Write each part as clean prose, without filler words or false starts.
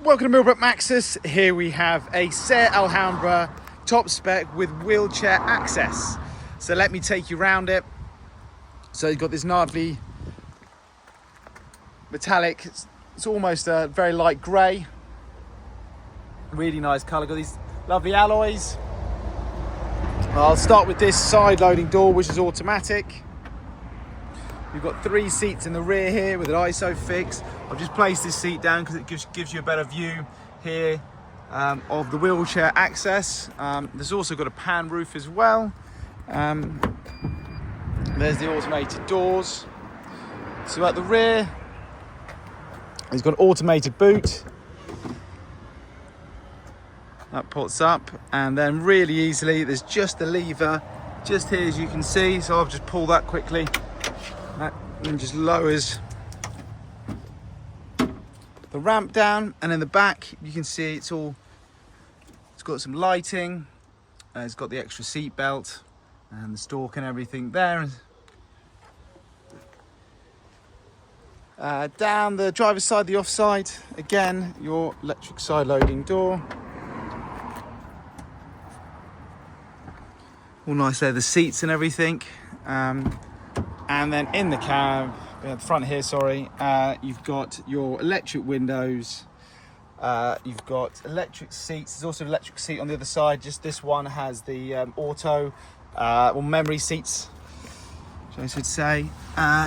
Welcome to Millbrook Maxus. Here we have a SEAT Alhambra top spec with wheelchair access. So let me take you around it. So you've got this gnarly metallic, it's almost a very light grey. Really nice colour, got these lovely alloys. I'll start with this side loading door, which is automatic. You've got 3 seats in the rear here with an ISOFIX. I've just placed this seat down because it gives you a better view here of the wheelchair access. There's also got a pan roof as well. There's the automated doors. So at the rear, it's got an automated boot. That pops up, and then really easily, there's just a lever just here, as you can see. So I'll just pull that quickly. That just lowers the ramp down, and in the back you can see it's got some lighting, it's got the extra seat belt and the stalk and everything there. Down the driver's side, the offside, again your electric side loading door. All nice there, the seats and everything. And then in the cab, the front here, you've got your electric windows. You've got electric seats. There's also an electric seat on the other side. Just this one has the auto or memory seats, I should say.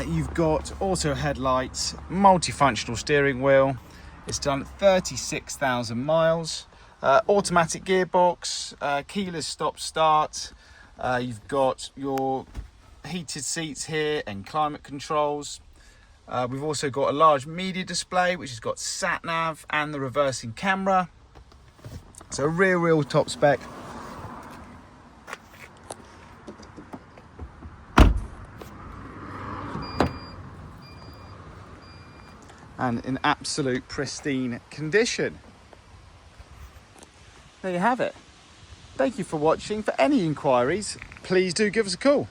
You've got auto headlights, multifunctional steering wheel. It's done at 36,000 miles. Automatic gearbox, keyless stop start. You've got your heated seats here and climate controls. We've also got a large media display which has got sat nav and the reversing camera. So real top spec. And in absolute pristine condition. There you have it. Thank you for watching. For any inquiries, please do give us a call.